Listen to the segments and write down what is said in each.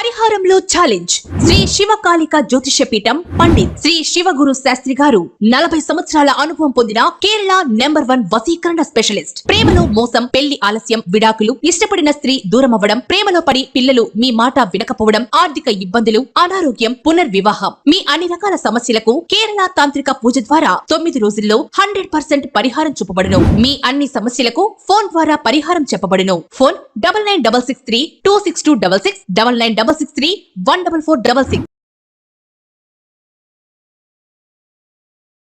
పరిహారంలో challenge Shri శివకాళిక జ్యోతిష్య పీఠం పండిత్ శ్రీ శివగురు శాస్త్రి గారు 40 సంవత్సరాల అనుభవం పొందిన కేరళ #1 వశీకరణ స్పెషలిస్ట్. ప్రేమలో మోసం, పెళ్లి ఆలస్యం, విడాకులు, ఇష్టపడిన స్త్రీ దూరమవ్వడం, ప్రేమలో పడి పిల్లలు మీ మాట వినకపోవడం, ఆర్థిక ఇబ్బందులు, అనారోగ్యం, పునర్వివాహం, మీ అన్ని రకాల సమస్యలకు కేరళ తాంత్రిక పూజ ద్వారా 9 రోజుల్లో 100% పరిహారం చూపబడును. మీ అన్ని సమస్యలకు ఫోన్ ద్వారా పరిహారం చెప్పబడును. ఫోన్ 9966326266 9966314466.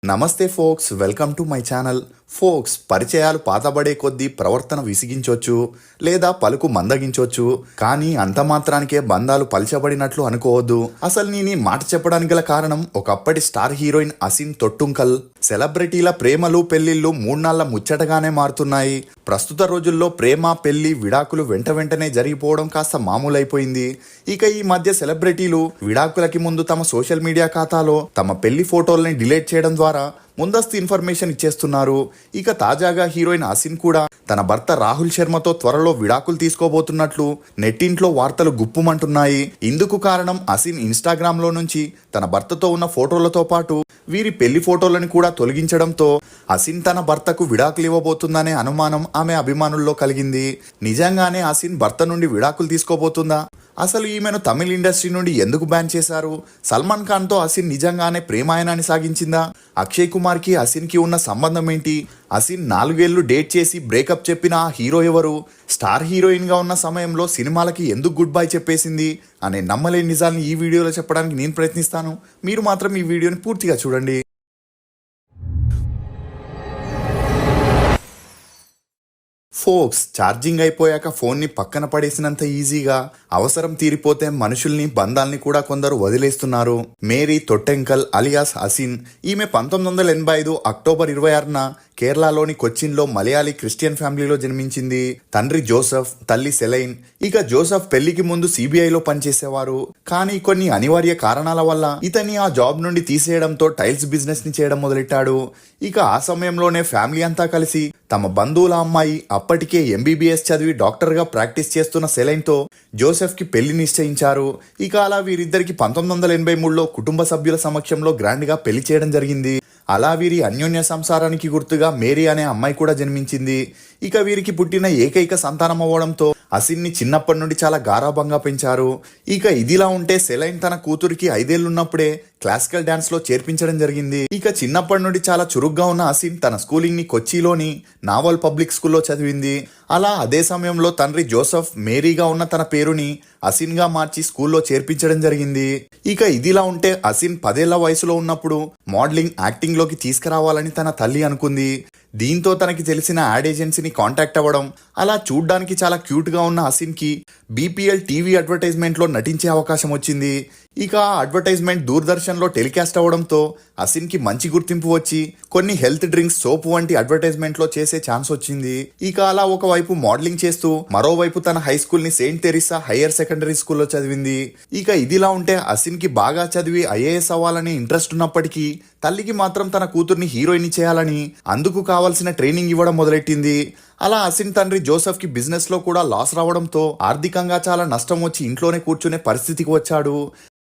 నమస్తే folks, welcome to my channel. Folks, పరిచయాలు పాతబడే కొద్దీ ప్రవర్తన విసిగించవచ్చు లేదా పలుకు మందగించవచ్చు, కానీ అంత మాత్రానికే బంధాలు పలిచబడినట్లు అనుకోవద్దు. అసలు నేను ఈ మాట చెప్పడానికి గల కారణం ఒకప్పటి స్టార్ హీరోయిన్ అసిన్ తొట్టుంకల్. సెలబ్రిటీల ప్రేమలు పెళ్లిళ్లు 3 నాళ్ల ముచ్చటగానే మారుతున్నాయి. ప్రస్తుత రోజుల్లో ప్రేమ, పెళ్లి, విడాకులు వెంటనే జరిగిపోవడం కాస్త మామూలైపోయింది. ఇక ఈ మధ్య సెలబ్రిటీలు విడాకులకి ముందు తమ సోషల్ మీడియా ఖాతాలో తమ పెళ్లి ఫోటోల్ని డిలీట్ చేయడం ద్వారా ముందస్తు ఇన్ఫర్మేషన్ ఇచ్చేస్తున్నారు. ఇక తాజాగా హీరోయిన్ అసిన్ కూడా తన భర్త రాహుల్ శర్మతో త్వరలో విడాకులు తీసుకోబోతున్నట్లు నెట్టింట్లో వార్తలు గుప్పుమంటున్నాయి. ఇందుకు కారణం అసిన్ ఇన్స్టాగ్రామ్ లో నుంచి తన భర్తతో ఉన్న ఫోటోలతో పాటు వీరి పెళ్లి ఫోటోలను కూడా తొలగించడంతో అసిన్ తన భర్తకు విడాకులు ఇవ్వబోతుందనే అనుమానం ఆమె అభిమానుల్లో కలిగింది. నిజంగానే అసిన్ భర్త నుండి విడాకులు తీసుకోబోతుందా? అసలు ఈమెను తమిళ ఇండస్ట్రీ నుండి ఎందుకు బ్యాన్ చేశారు? సల్మాన్ ఖాన్ తో అసిన్ నిజంగానే ప్రేమాయణాన్ని సాగించిందా? అక్షయ్ కుమార్ కి అసిన్ కి ఉన్న సంబంధం ఏంటి? అసిన్ 4 ఏళ్లు డేట్ చేసి బ్రేకప్ చెప్పిన ఆ హీరో ఎవరు? స్టార్ హీరోయిన్ గా ఉన్న సమయంలో సినిమాలకి ఎందుకు గుడ్ బై చెప్పేసింది అనే నమ్మలేని నిజాల్ని ఈ వీడియోలో చెప్పడానికి నేను ప్రయత్నిస్తాను. మీరు మాత్రం ఈ వీడియోని పూర్తిగా చూడండి. ఫోక్స్, ఛార్జింగ్ అయిపోయాక ఫోన్ని పక్కన పడేసినంత ఈజీగా అవసరం తీరిపోతే మనుషుల్ని, బంధాల్ని కూడా కొందరు వదిలేస్తున్నారు. Mary Thottumkal alias Asin. ఈమె 1985 అక్టోబర్ 26న కేరళలోని కొచ్చిన్లో మలయాళీ క్రిస్టియన్ ఫ్యామిలీలో జన్మించింది. తండ్రి జోసెఫ్, తల్లి సెలైన్. ఇక జోసెఫ్ పెళ్లికి ముందు సిబిఐలో పనిచేసేవారు. కానీ కొన్ని అనివార్య కారణాల వల్ల ఇతన్ని ఆ జాబ్ నుండి తీసేయడంతో టైల్స్ బిజినెస్ ని చేయడం మొదలెట్టాడు. ఇక ఆ సమయంలోనే ఫ్యామిలీ అంతా కలిసి తమ బంధువుల అమ్మాయి, అప్పటికే ఎంబీబీఎస్ చదివి డాక్టర్ గా ప్రాక్టీస్ చేస్తున్న సెలైన్ తో జోసెఫ్ కి పెళ్లి నిశ్చయించారు. ఇక అలా వీరిద్దరికి 1983లో కుటుంబ సభ్యుల సమక్షంలో గ్రాండ్ గా పెళ్లి చేయడం జరిగింది. అలా వీరి అన్యోన్య సంసారానికి గుర్తుగా మేరీ అనే అమ్మాయి కూడా జన్మించింది. ఇక వీరికి పుట్టిన ఏకైక సంతానం అవ్వడంతో అసిన్ని చిన్నప్పటి నుండి చాలా గారాబంగా పెంచారు. ఇక ఇదిలా ఉంటే సెలైన్ తన కూతురికి 5 ఏళ్లున్నప్పుడే క్లాసికల్ డాన్స్ లో చేర్పించడం జరిగింది. ఇక చిన్నప్పటి నుండి చాలా చురుగ్గా ఉన్న అసిన్ తన స్కూలింగ్ ని కొచ్చిలోని నావల్ పబ్లిక్ స్కూల్లో చదివింది. అలా అదే సమయంలో తండ్రి జోసెఫ్ మేరీగా ఉన్న తన పేరుని అసిన్ గా మార్చి స్కూల్లో చేర్పించడం జరిగింది. ఇక ఇదిలా ఉంటే అసిన్ 10 ఏళ్ల వయసులో ఉన్నప్పుడు మోడలింగ్, యాక్టింగ్ లోకి తీసుకురావాలని తన తల్లి అనుకుంది. దీంతో తనకి తెలిసిన యాడ్ ఏజెన్సీని కాంటాక్ట్ అవ్వడం, అలా చూడ్డానికి చాలా క్యూట్ గా ఉన్న అసిన్ కి బీపీఎల్ టీవీ అడ్వర్టైజ్మెంట్ లో నటించే అవకాశం వచ్చింది. ఇక ఆ అడ్వర్టైజ్మెంట్ దూరదర్శన్ లో టెలికాస్ట్ అవ్వడంతో అసిన్ కి మంచి గుర్తింపు వచ్చి కొన్ని హెల్త్ డ్రింక్స్, సోప్ వంటి అడ్వర్టైజ్మెంట్ లో చేసే ఛాన్స్ వచ్చింది. ఇక అలా ఒకవైపు మోడలింగ్ చేస్తూ మరోవైపు తన హై స్కూల్ ని సెయింట్ తెరిసా హైయర్ సెకండరీ స్కూల్లో చదివింది. ఇక ఇదిలా ఉంటే అసిన్ కి బాగా చదివి ఐఏఎస్ అవ్వాలని ఇంట్రెస్ట్ ఉన్నప్పటికీ తల్లికి మాత్రం తన కూతుర్ని హీరోయిన్ చేయాలని, అందుకు కావాల్సిన ట్రైనింగ్ ఇవ్వడం మొదలెట్టింది. అలా అసిన్ తండ్రి జోసెఫ్ కి బిజినెస్ లో కూడా లాస్ రావడంతో ఆర్థికంగా చాలా నష్టం వచ్చి ఇంట్లోనే కూర్చునే పరిస్థితికి వచ్చాడు.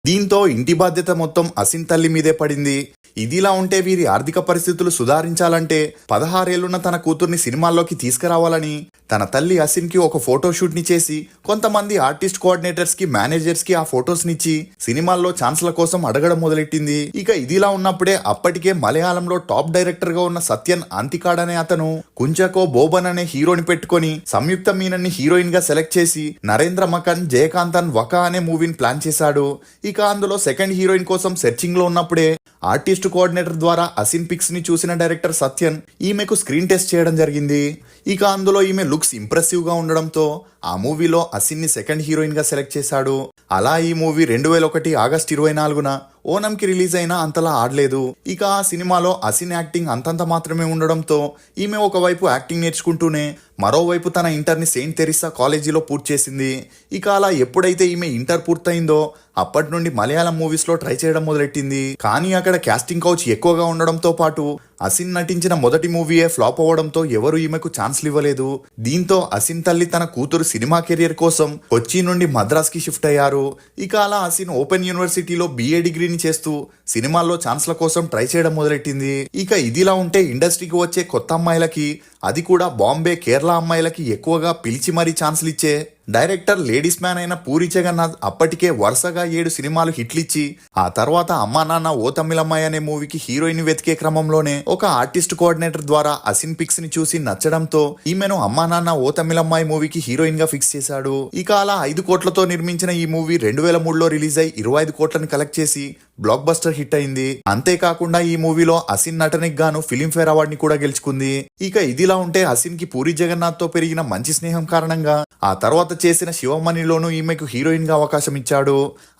దీంతో ఇంటి బాధ్యత మొత్తం అసిన్ తల్లి మీదే పడింది. ఇదిలా ఉంటే వీరి ఆర్థిక పరిస్థితులు సుధారించాలంటే 16 ఏళ్లున్న తన కూతుర్ని సినిమాల్లోకి తీసుకురావాలని తన తల్లి అసిన్ కి ఒక ఫోటోషూట్ ని చేసి కొంతమంది ఆర్టిస్ట్ కోఆర్డినేటర్స్ కి, మేనేజర్స్ కి ఆ ఫొటోస్ నిచ్చి సినిమాల్లో ఛాన్స్ల కోసం అడగడం మొదలెట్టింది. ఇక ఇదిలా ఉన్నప్పుడే అప్పటికే మలయాళంలో టాప్ డైరెక్టర్ గా ఉన్న సత్యన్ అంతికాడ్ అనే అతను కుంచకో బోబన్ అనే హీరోని పెట్టుకుని సంయుక్త మీనన్ ని హీరోయిన్ గా సెలెక్ట్ చేసి నరేంద్ర మకన్, జయకాంతన్ వకా అనే మూవీని ప్లాన్ చేశాడు. ఇక అందులో సెకండ్ హీరోయిన్ కోసం సెర్చింగ్ లో ఉన్నప్పుడే ఆర్టిస్ట్ కోఆర్డినేటర్ ద్వారా అసిన్ పిక్స్ ని చూసిన డైరెక్టర్ సత్యన్ ఈమెకు స్క్రీన్ టెస్ట్ చేయడం జరిగింది. ఇక అందులో ఈమె లుక్స్ ఇంప్రెసివ్ గా ఉండడంతో ఆ మూవీలో అసిన్ ని సెకండ్ హీరోయిన్ గా సెలెక్ట్ చేశాడు. అలా ఈ మూవీ 2001 ఆగస్టు 24న ఓనంకి రిలీజ్ అయినా అంతలా ఆడలేదు. ఇక ఆ సినిమాలో అసిన్ యాక్టింగ్ అంతంత మాత్రమే ఉండడంతో ఈమె ఒకవైపు యాక్టింగ్ నేర్చుకుంటూనే మరోవైపు తన ఇంటర్ని సెయింట్ తెరిసా కాలేజీలో పూర్తి చేసింది. ఇక అలా ఎప్పుడైతే ఈమె ఇంటర్ పూర్తయిందో అప్పటి నుండి మలయాళం మూవీస్ లో ట్రై చేయడం మొదలెట్టింది. కానీ అక్కడ కాస్టింగ్ కౌచ్ ఎక్కువగా ఉండడంతో పాటు అసిన్ నటించిన మొదటి మూవీయే ఫ్లాప్ అవ్వడంతో ఎవరు ఈమెకు ఛాన్స్లు ఇవ్వలేదు. దీంతో అసిన్ తల్లి తన కూతురు సినిమా కెరియర్ కోసం కొచ్చి నుండి మద్రాస్ కి షిఫ్ట్ అయ్యారు. ఇక అలా అసిన్ ఓపెన్ యూనివర్సిటీలో BA డిగ్రీని చేస్తూ సినిమాల్లో ఛాన్స్ల కోసం ట్రై చేయడం మొదలెట్టింది. ఇక ఇదిలా ఉంటే ఇండస్ట్రీకి వచ్చే కొత్త అమ్మాయిలకి, అది కూడా బాంబే, కేరళ అమ్మాయిలకి ఎక్కువగా పిలిచి మరీ ఛాన్స్లు ఇచ్చే డైరెక్టర్ లేడీస్ మ్యాన్ అయిన పూరి జగన్నాథ్ అప్పటికే వరుసగా 7 సినిమాలు హిట్లిచ్చి ఆ తర్వాత అమ్మా నాన్న ఓ తమిళమ్మాయి అనే మూవీకి హీరోయిన్ వెతికే క్రమంలోనే ఒక ఆర్టిస్ట్ కోఆర్డినేటర్ ద్వారా అసిన్ పిక్స్ ని చూసి నచ్చడంతో ఈమెను అమ్మా నాన్న ఓ తమిళమ్మాయి మూవీకి హీరోయిన్ గా ఫిక్స్ చేశాడు. ఇక అలా 5 కోట్లతో నిర్మించిన ఈ మూవీ 2003లో రిలీజ్ అయి 25 కోట్లను కలెక్ట్ చేసి బ్లాక్ బస్టర్ హిట్ అయింది. అంతేకాకుండా ఈ మూవీలో అసిన్ నటనకి గాను ఫిలింఫేర్ అవార్డ్ ని కూడా గెలుచుకుంది. ఇక ఇదిలా ఉంటే అసిన్ కి పూరి జగన్నాథ్ తో పెరిగిన మంచి స్నేహం కారణంగా ఆ తర్వాత చేసిన శివమణిలోనూ ఈమెకు హీరోయిన్ గా అవకాశం ఇచ్చాడు.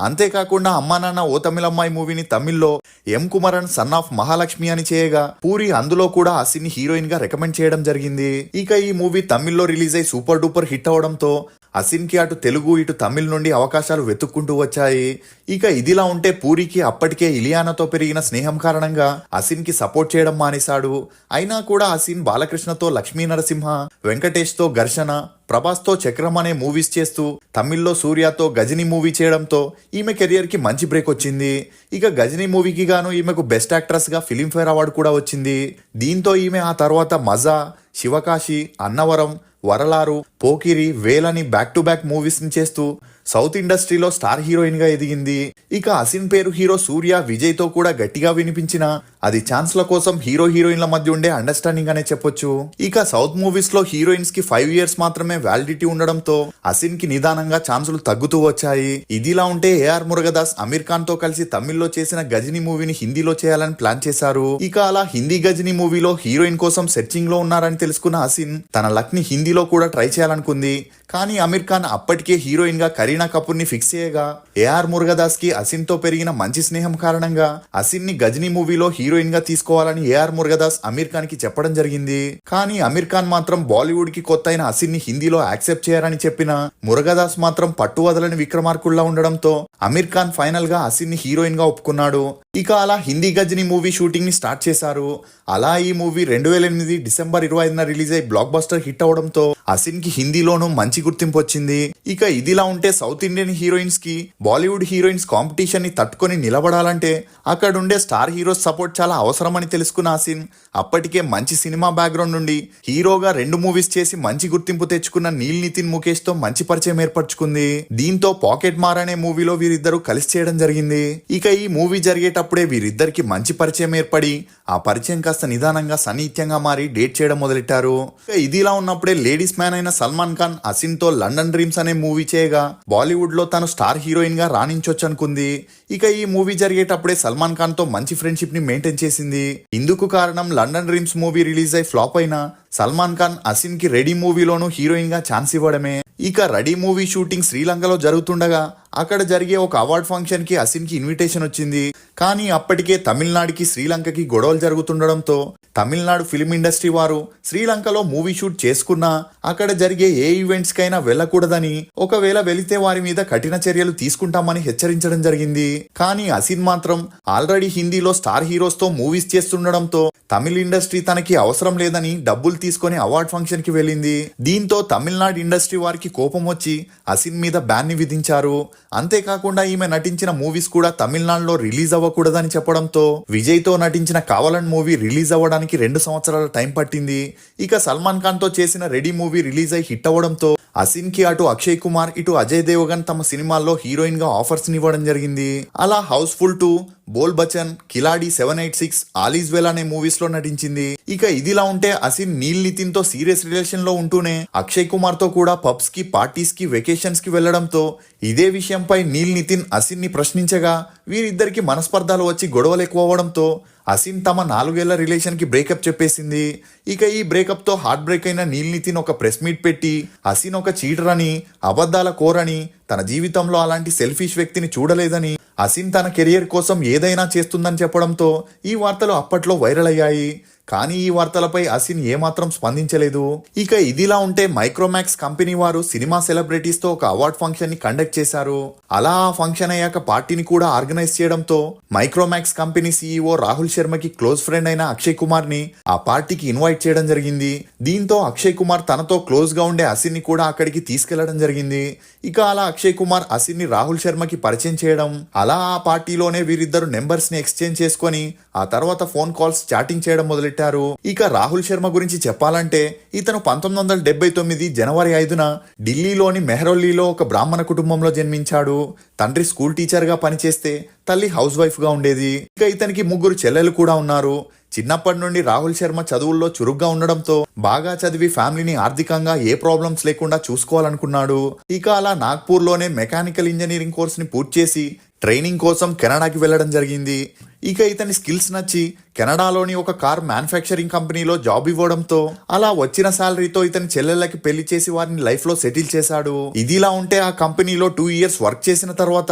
అంతేకాకుండా అమ్మా నాన్న ఓ తమిళమ్మాయి మూవీని తమిళ్లో ఎం కుమరన్ సన్ ఆఫ్ మహాలక్ష్మి అని చేయగా పూరి అందులో కూడా అసిన్ ని హీరోయిన్ గా రికమెండ్ చేయడం జరిగింది. ఇక ఈ మూవీ తమిళ్లో రిలీజ్ అయి సూపర్ డూపర్ హిట్ అవడంతో అసిన్ కి అటు తెలుగు ఇటు తమిళ్ నుండి అవకాశాలు వెతుక్కుంటూ వచ్చాయి. ఇక ఇదిలా ఉంటే పూరికి అప్పటికే ఇలియానాతో పెరిగిన స్నేహం కారణంగా అసిన్ కి సపోర్ట్ చేయడం మానేశాడు. అయినా కూడా అసిన్ బాలకృష్ణతో లక్ష్మీ నరసింహ, వెంకటేష్ తో ఘర్షణ, ప్రభాస్ తో చక్రం అనే మూవీస్ చేస్తూ తమిళ్లో సూర్యతో గజని మూవీ చేయడంతో ఈమె కెరియర్ కి మంచి బ్రేక్ వచ్చింది. ఇక గజని మూవీకి గాను ఈమెకు బెస్ట్ యాక్ట్రెస్ గా ఫిలింఫేర్ అవార్డు కూడా వచ్చింది. దీంతో ఈమె ఆ తర్వాత మజా, శివకాశి, అన్నవరం, వరలారు, పోకిరి, వేలని బ్యాక్ టు బ్యాక్ మూవీస్ ని చేస్తూ సౌత్ ఇండస్ట్రీలో స్టార్ హీరోయిన్ గా ఎదిగింది. ఇక అసిన్ పేరు హీరో సూర్య, విజయ్ తో కూడా గట్టిగా వినిపించిన అది ఛాన్స్ల కోసం హీరో హీరోయిన్ల మధ్య ఉండే అండర్స్టాండింగ్ అనే చెప్పొచ్చు. ఇక సౌత్ మూవీస్ లో హీరోయిన్స్ కి 5 years మాత్రమే వ్యాలిడిటీ ఉండడంతో అసిన్ కి నిదానంగా ఛాన్సులు తగ్గుతూ వచ్చాయి. ఇదిలా ఉంటే AR మురుగదాస్ అమీర్ ఖాన్ తో కలిసి తమిళ్లో చేసిన గజని మూవీని హిందీలో చేయాలని ప్లాన్ చేశారు. ఇక అలా హిందీ గజని మూవీలో హీరోయిన్ కోసం సెర్చింగ్ లో ఉన్నారని తెలుసుకున్న అసిన్ తన లక్ ని హిందీలో కూడా ట్రై చేయాలనుకుంది. కానీ అమీర్ ఖాన్ అప్పటికే హీరోయిన్ గా కరీనా కపూర్ ని ఫిక్స్ చేయగా AR మురుగదాస్ కి అసిన్ తో పెరిగిన మంచి స్నేహం కారణంగా అసిన్ ని గజని మూవీలో హీరోయిన్ గా తీసుకోవాలని AR మురుగదాస్ అమీర్ ఖాన్ కి చెప్పడం జరిగింది. కానీ అమీర్ ఖాన్ మాత్రం బాలీవుడ్ కి కొత్త అయిన అసిన్ ని హిందీలో యాక్సెప్ట్ చేయరని చెప్పిన మురుగదాస్ మాత్రం పట్టువదలని విక్రమార్కుల్లా ఉండడంతో అమీర్ ఖాన్ ఫైనల్ గా అసిన్ ని హీరోయిన్ గా ఒప్పుకున్నాడు. ఇక అలా హిందీ గజని మూవీ షూటింగ్ ని స్టార్ట్ చేశారు. అలా ఈ మూవీ 2008 డిసెంబర్ 25న రిలీజ్ అయి బ్లాక్ బస్టర్ హిట్ అవడంతో అసిన్ కి హిందీలోనూ మంచి గుర్తింపు వచ్చింది. ఇక ఇదిలా ఉంటే సౌత్ ఇండియన్ హీరోయిన్స్ కి బాలీవుడ్ హీరోయిన్స్ కాంపిటీషన్ ని తట్టుకొని నిలబడాలంటే అక్కడుండే స్టార్ హీరోస్ సపోర్ట్ చాలా అవసరమని తెలుసుకున్న అసిన్ అప్పటికే మంచి సినిమా బ్యాక్గ్రౌండ్ నుండి హీరోగా 2 మూవీస్ చేసి మంచి గుర్తింపు తెచ్చుకున్న నీల్ నితిన్ ముఖేష్ తో మంచి పరిచయం ఏర్పరచుకుంది. దీంతో పాకెట్ మార్ అనే మూవీలో వీరిద్దరూ కలిసి చేయడం జరిగింది. ఇక ఈ మూవీ జరిగేటప్పుడే వీరిద్దరికి మంచి పరిచయం ఏర్పడి ఆ పరిచయం కాస్త నిదానంగా సన్నిహిత్యంగా మారి డేట్ చేయడం మొదలెట్టారు. ఇదిలా ఉన్నప్పుడే లేడీస్ మ్యాన్ అయిన సల్మాన్ ఖాన్ అసిన్ తో లండన్ డ్రీమ్స్ అనే మూవీ చేయగా బాలీవుడ్ లో తను స్టార్ హీరోయిన్ గా రాణించొచ్చు అనుకుంది. ఇక ఈ మూవీ జరిగేటప్పుడే సల్మాన్ ఖాన్ తో మంచి ఫ్రెండ్షిప్ ని మెయింటైన్ చేసింది. ఇందుకు కారణం లండన్ డ్రీమ్స్ మూవీ రిలీజ్ అయి ఫ్లాప్ అయిన సల్మాన్ ఖాన్ అసిన్ కి రెడీ మూవీలోనూ హీరోయిన్ గా ఛాన్స్ ఇవ్వడమే. ఇక రెడీ మూవీ షూటింగ్ శ్రీలంకలో జరుగుతుండగా అక్కడ జరిగే ఒక అవార్డ్ ఫంక్షన్ కి అసిన్ కి ఇన్విటేషన్ వచ్చింది. కానీ అప్పటికే తమిళనాడుకి శ్రీలంకకి గొడవలు జరుగుతుండడంతో తమిళనాడు ఫిలిం ఇండస్ట్రీ వారు శ్రీలంకలో మూవీ షూట్ చేసుకున్నా అక్కడ జరిగే ఏ ఈవెంట్స్ కైనా వెళ్లకూడదని, ఒకవేళ వెళితే వారి మీద కఠిన చర్యలు తీసుకుంటామని హెచ్చరించడం జరిగింది. కానీ అసిన్ మాత్రం ఆల్రెడీ హిందీలో స్టార్ హీరోస్ తో మూవీస్ చేస్తుండడంతో తమిళ ఇండస్ట్రీ తనకి అవసరం లేదని డబ్బులు తీసుకొని అవార్డ్ ఫంక్షన్ కి వెళ్ళింది. దీంతో తమిళనాడు ఇండస్ట్రీ వారికి కోపం వచ్చి అసిన్ మీద బ్యాన్ ని విధించారు. అంతేకాకుండా ఈమె నటించిన మూవీస్ కూడా తమిళనాడులో రిలీజ్ అవ్వకూడదని చెప్పడంతో విజయ్ తో నటించిన కావలన్ మూవీ రిలీజ్ అవ్వడానికి 2 సంవత్సరాల టైం పట్టింది. ఇక సల్మాన్ ఖాన్ తో చేసిన రెడీ మూవీ రిలీజ్ అయి హిట్ అవ్వడంతో అసిన్ కి అటు అక్షయ్ కుమార్ ఇటు అజయ్ దేవగన్ తమ సినిమాల్లో హీరోయిన్ గా ఆఫర్స్ ఇవ్వడం జరిగింది. అలా హౌస్ఫుల్ 2, బోల్ బచన్, కిలాడి 786, ఆలీస్ వెల్ అనే మూవీస్ లో నటించింది. ఇక ఇదిలా ఉంటే అసిన్ నీల్ నితిన్ తో సీరియస్ రిలేషన్ లో ఉంటూనే అక్షయ్ కుమార్ తో కూడా పబ్స్ కి, పార్టీస్ కి, వెకేషన్స్ కి వెళ్లడంతో ఇదే విషయంపై నీల్ నితిన్ అసిన్ ని ప్రశ్నించగా వీరిద్దరికి మనస్పర్ధాలు వచ్చి గొడవలు ఎక్కువ అవడంతో అసిన్ తమ 4 ఏళ్ల రిలేషన్ కి బ్రేకప్ చెప్పేసింది. ఇక ఈ బ్రేకప్ తో హార్ట్ బ్రేక్ అయిన నీల్ నితిన్ ఒక ప్రెస్ మీట్ పెట్టి అసిన్ ఒక చీటర్ అని, అబద్ధాల కోరని, తన జీవితంలో అలాంటి సెల్ఫిష్ వ్యక్తిని చూడలేదని, అసిన్ తన కెరియర్ కోసం ఏదైనా చేస్తుందని చెప్పడంతో ఈ వార్తలు అప్పట్లో వైరల్ అయ్యాయి. కానీ ఈ వార్తలపై అసిన్ ఏమాత్రం స్పందించలేదు. ఇక ఇదిలా ఉంటే మైక్రోమాక్స్ కంపెనీ వారు సినిమా సెలబ్రిటీస్ తో ఒక అవార్డ్ ఫంక్షన్ ని కండక్ట్ చేశారు. అలా ఆ ఫంక్షన్ అయ్యాక పార్టీని కూడా ఆర్గనైజ్ చేయడంతో మైక్రోమాక్స్ కంపెనీ సీఈఓ రాహుల్ శర్మకి క్లోజ్ ఫ్రెండ్ అయిన అక్షయ్ కుమార్ ని ఆ పార్టీకి ఇన్వైట్ చేయడం జరిగింది. దీంతో అక్షయ్ కుమార్ తనతో క్లోజ్ గా ఉండే అసిన్ ని కూడా అక్కడికి తీసుకెళ్లడం జరిగింది. ఇక అలా అక్షయ్ కుమార్ అసిన్ ని రాహుల్ శర్మకి పరిచయం చేయడం, అలా ఆ పార్టీలోనే వీరిద్దరు నెంబర్స్ ని ఎక్స్చేంజ్ చేసుకొని ఆ తర్వాత ఫోన్ కాల్స్ చాటింగ్ చేయడం మొదలెట్టారు. ఇక రాహుల్ శర్మ గురించి చెప్పాలంటే ఇతను 1979 జనవరి 5న ఢిల్లీలోని మెహ్రౌలీలో ఒక బ్రాహ్మణ కుటుంబంలో జన్మించాడు. తండ్రి స్కూల్ టీచర్ గా పనిచేస్తే తల్లి హౌస్ వైఫ్ గా ఉండేది. ఇక ఇతనికి 3 చెల్లెలు కూడా ఉన్నారు. చిన్నప్పటి నుండి రాహుల్ శర్మ చదువుల్లో చురుగ్గా ఉండడంతో బాగా చదివి ఫ్యామిలీని ఆర్థికంగా ఏ ప్రాబ్లమ్స్ లేకుండా చూసుకోవాలనుకున్నాడు. ఇక అలా నాగ్పూర్ లోనే మెకానికల్ ఇంజనీరింగ్ కోర్స్ ని పూర్తి చేసి ట్రైనింగ్ కోసం కెనడాకి వెళ్లడం జరిగింది. ఇక ఇతని స్కిల్స్ నచ్చి కెనడాలోని ఒక కార్ మ్యానుఫ్యాక్చరింగ్ కంపెనీలో జాబ్ ఇవ్వడంతో అలా వచ్చిన శాలరీతో ఇతని చెల్లెళ్ళకి పెళ్లి చేసి వారిని లైఫ్ లో సెటిల్ చేశాడు. ఇదిలా ఉంటే ఆ కంపెనీలో 2 years వర్క్ చేసిన తర్వాత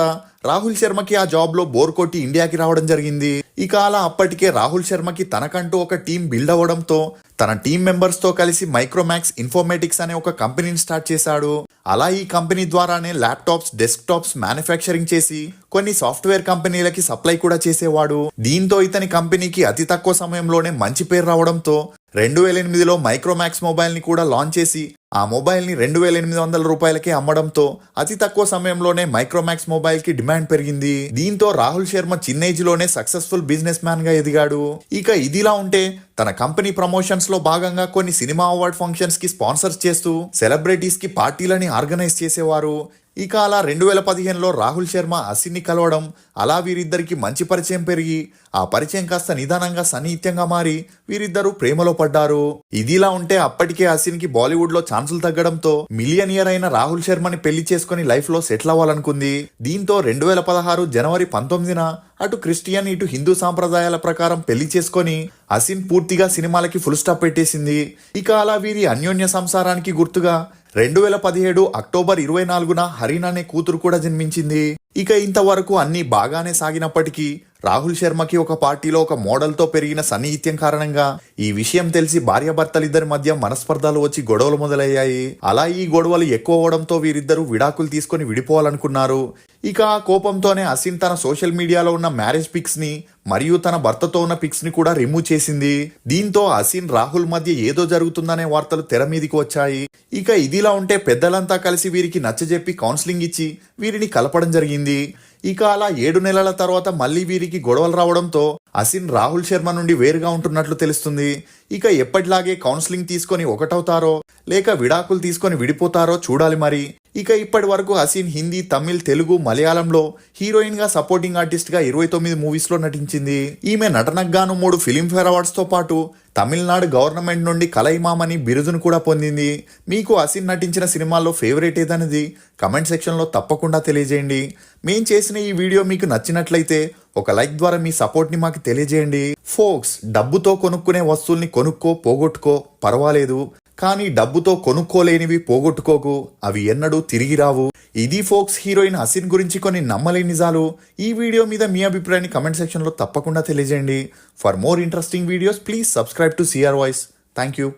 రాహుల్ శర్మకి ఆ జాబ్ లో బోర్ కొట్టి ఇండియాకి రావడం జరిగింది. ఇక అలా అప్పటికే రాహుల్ శర్మకి తనకంటూ ఒక టీం బిల్డ్ అవ్వడంతో తన టీం మెంబర్స్ తో కలిసి మైక్రోమాక్స్ ఇన్ఫర్మేటిక్స్ అనే ఒక కంపెనీని స్టార్ట్ చేశాడు. అలా ఈ కంపెనీ ద్వారానే ల్యాప్టాప్స్, డెస్క్టాప్స్ మ్యానుఫ్యాక్చరింగ్ చేసి కొన్ని సాఫ్ట్వేర్ కంపెనీలకి సప్లై కూడా చేసేవాడు. దీంతో ఇతని కంపెనీకి అతి తక్కువ సమయంలోనే మంచి పేరు రావడంతో 2008లో మైక్రోమాక్స్ మొబైల్ ని కూడా లాంచ్ చేసి ఆ మొబైల్ ని 2800 రూపాయలకే అమ్మడంతో అతి తక్కువ సమయంలోనే మైక్రోమాక్స్ మొబైల్ కి డిమాండ్ పెరిగింది. దీంతో రాహుల్ శర్మ చిన్న ఏజ్ లోనే సక్సెస్ఫుల్ బిజినెస్ మ్యాన్ గా ఎదిగాడు. ఇక ఇదిలా ఉంటే తన కంపెనీ ప్రమోషన్స్ లో భాగంగా కొన్ని సినిమా అవార్డ్ ఫంక్షన్స్ కి స్పాన్సర్స్ చేస్తూ సెలబ్రిటీస్ కి పార్టీలని ఆర్గనైజ్ చేసేవారు. ఇక అలా 2015లో రాహుల్ శర్మ అసిన్ ని కలవడం, అలా వీరిద్దరికి మంచి పరిచయం పెరిగి ఆ పరిచయం కాస్త నిదానంగా సన్నిహిత్యంగా మారి వీరిద్దరూ ప్రేమలో పడ్డారు. ఇదిలా ఉంటే అప్పటికే అసిన్ కి బాలీవుడ్ లో ఛాన్సులు తగ్గడంతో మిలియనియర్ అయిన రాహుల్ శర్మని పెళ్లి చేసుకుని లైఫ్ లో సెటిల్ అవ్వాలనుకుంది. దీంతో 2016 జనవరి 19న అటు క్రిస్టియన్ ఇటు హిందూ సాంప్రదాయాల ప్రకారం పెళ్లి చేసుకొని అసిన్ పూర్తిగా సినిమాలకి ఫుల్ స్టాప్ పెట్టేసింది. ఇక అలా వీరి అన్యోన్య సంసారానికి గుర్తుగా 2017 అక్టోబర్ 24న హరీనా అనే కూతురు కూడా జన్మించింది. ఇక ఇంతవరకు అన్ని బాగానే సాగినప్పటికీ రాహుల్ శర్మకి ఒక పార్టీలో ఒక మోడల్ తో పెరిగిన సన్నిహిత్యం కారణంగా ఈ విషయం తెలిసి భార్యాభర్తలిద్దరి మధ్య మనస్పర్ధలు వచ్చి గొడవలు మొదలయ్యాయి. అలా ఈ గొడవలు ఎక్కువ అవడంతో వీరిద్దరూ విడాకులు తీసుకొని విడిపోవాలనుకున్నారు. ఇక ఆ కోపంతోనే అసిన్ తన సోషల్ మీడియాలో ఉన్న మ్యారేజ్ పిక్స్ ని మరియు తన భర్తతో ఉన్న పిక్స్ ని కూడా రిమూవ్ చేసింది. దీంతో అసిన్ రాహుల్ మధ్య ఏదో జరుగుతుందనే వార్తలు తెర మీదికి వచ్చాయి. ఇక ఇదిలా ఉంటే పెద్దలంతా కలిసి వీరికి నచ్చజెప్పి కౌన్సిలింగ్ ఇచ్చి వీరిని కలపడం జరిగింది. ఇక అలా 7 నెలల తర్వాత మళ్ళీ వీరికి గొడవలు రావడంతో అసిన్ రాహుల్ శర్మ నుండి వేరుగా ఉంటున్నట్లు తెలుస్తుంది. ఇక ఎప్పటిలాగే కౌన్సిలింగ్ తీసుకొని ఒకటవుతారో లేక విడాకులు తీసుకొని విడిపోతారో చూడాలి మరి. ఇక ఇప్పటి వరకు అసిన్ హిందీ, తమిళ్, తెలుగు, మలయాళంలో హీరోయిన్ గా సపోర్టింగ్ ఆర్టిస్ట్ గా 29 మూవీస్ లో నటించింది. ఈమె నటనకు గాను 3 ఫిలింఫేర్ అవార్డ్స్ తో పాటు తమిళనాడు గవర్నమెంట్ నుండి కలైమామ్ అని బిరుదును కూడా పొందింది. మీకు అసిన్ నటించిన సినిమాల్లో ఫేవరెట్ ఏదనేది కమెంట్ సెక్షన్ లో తప్పకుండా తెలియజేయండి. మేం చేసిన ఈ వీడియో మీకు నచ్చినట్లయితే ఒక లైక్ ద్వారా మీ సపోర్ట్ ని మాకు తెలియజేయండి. ఫోక్స్, డబ్బుతో కొనుక్కునే వస్తువుల్ని కొనుక్కో, పోగొట్టుకో, పర్వాలేదు. కానీ డబ్బుతో కొనుక్కోలేనివి పోగొట్టుకోకు, అవి ఎన్నడూ తిరిగి రావు. ఇది ఫోక్స్ హీరోయిన్ అసిన్ గురించి కొన్ని నమ్మలేని నిజాలు. ఈ వీడియో మీద మీ అభిప్రాయాన్ని కమెంట్ సెక్షన్ లో తప్పకుండా తెలియజేయండి. For more interesting videos please subscribe to CR voice. Thank you.